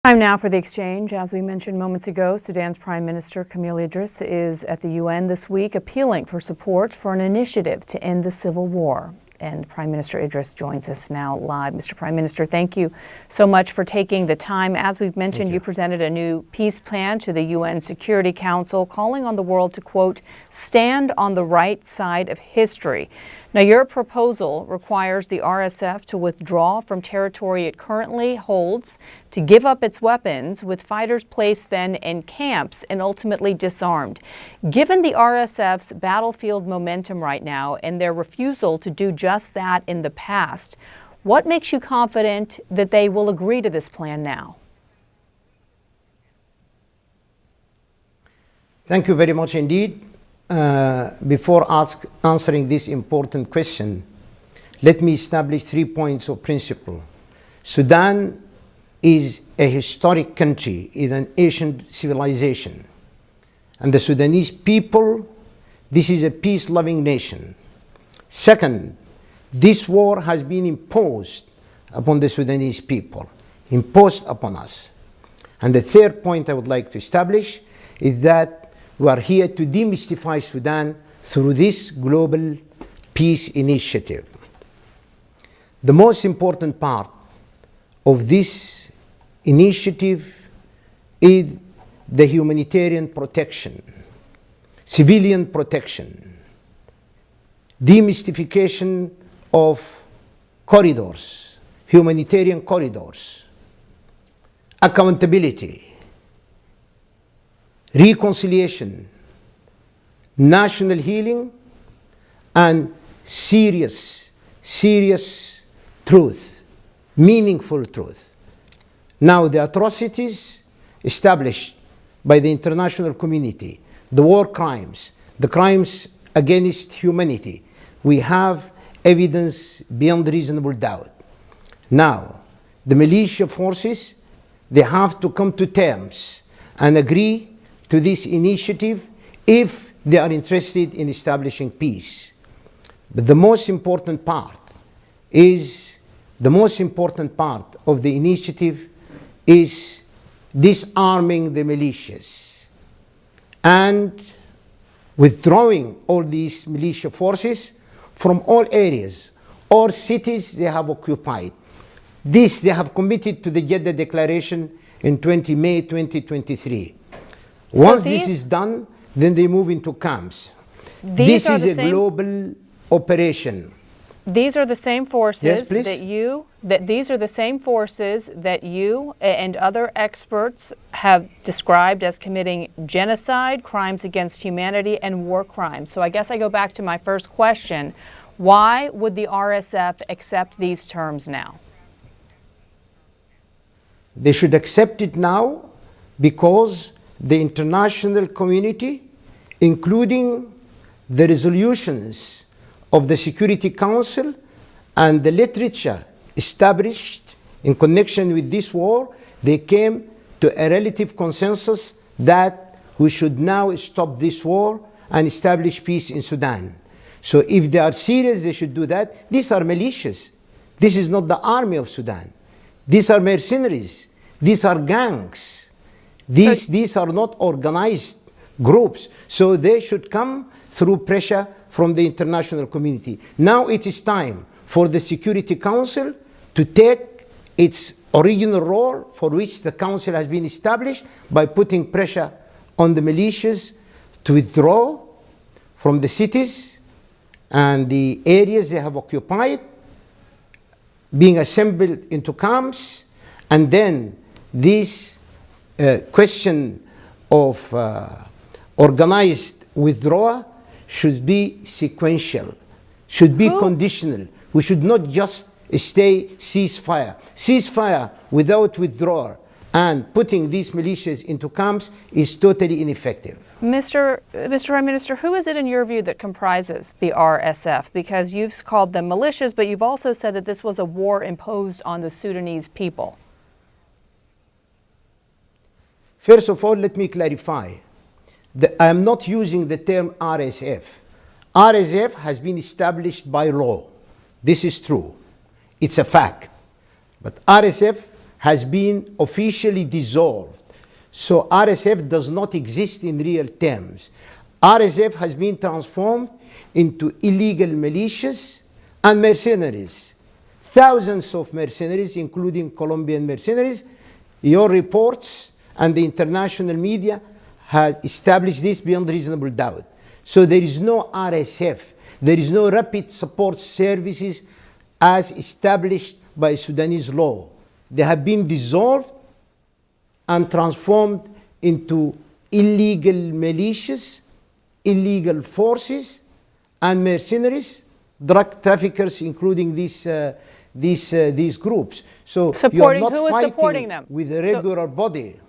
Time now for the exchange. As we mentioned moments ago, Sudan's Prime Minister Kamil Idris is at the UN this week appealing for support for an initiative to end the civil war. And Prime Minister Idris joins us now live. Mr. Prime Minister, thank you so much for taking the time. As we've mentioned, you presented a new peace plan to the UN Security Council, calling on the world to, quote, stand on the right side of history. Now, your proposal requires the RSF to withdraw from territory it currently holds, to give up its weapons, with fighters placed then in camps and ultimately disarmed. Given the RSF's battlefield momentum right now and their refusal to do just that in the past, what makes you confident that they will agree to this plan now? Thank you very much indeed. Before answering this important question, let me establish 3 points of principle. Sudan is a historic country, is an ancient civilization. And the Sudanese people, this is a peace-loving nation. Second, this war has been imposed upon the Sudanese people, imposed upon us. And the third point I would like to establish is that we are here to demystify Sudan through this global peace initiative. The most important part of this initiative is the humanitarian protection, civilian protection, demystification of corridors, humanitarian corridors, accountability, reconciliation, national healing, and serious truth, meaningful truth. Now, the atrocities established by the international community, the war crimes, the crimes against humanity, we have evidence beyond reasonable doubt. Now, the militia forces, they have to come to terms and agree to this initiative if they are interested in establishing peace. But the most important part of the initiative is disarming the militias and withdrawing all these militia forces from all areas or cities they have occupied. This they have committed to the Jeddah Declaration in May 2023. Once this is done, then they move into camps. This is a global operation. These are the same forces yes, please? These are the same forces that you and other experts have described as committing genocide, crimes against humanity, and war crimes. So I guess I go back to my first question. Why would the RSF accept these terms now? They should accept it now because the international community, including the resolutions of the Security Council and the literature established in connection with this war, they came to a relative consensus that we should now stop this war and establish peace in Sudan. So if they are serious, they should do that. These are militias. This is not the army of Sudan. These are mercenaries. These are gangs. These are not organized groups. So they should come through pressure from the international community. Now it is time for the Security Council to take its original role for which the Council has been established by putting pressure on the militias to withdraw from the cities and the areas they have occupied, being assembled into camps, and then this question of organized withdrawal should be sequential, should be conditional. We should not just stay ceasefire. Ceasefire without withdrawal and putting these militias into camps is totally ineffective. Mr. Prime Minister, who is it in your view that comprises the RSF? Because you've called them militias, but you've also said that this was a war imposed on the Sudanese people. First of all, let me clarify that I am not using the term RSF. RSF has been established by law. This is true. It's a fact. But RSF has been officially dissolved. So RSF does not exist in real terms. RSF has been transformed into illegal militias and mercenaries. Thousands of mercenaries, including Colombian mercenaries. Your reports and the international media have established this beyond reasonable doubt. So there is no RSF. There is no rapid support services as established by Sudanese law. They have been dissolved and transformed into illegal militias, illegal forces, and mercenaries, drug traffickers, including these groups. So supporting, you are not who is supporting fighting them? with a regular body.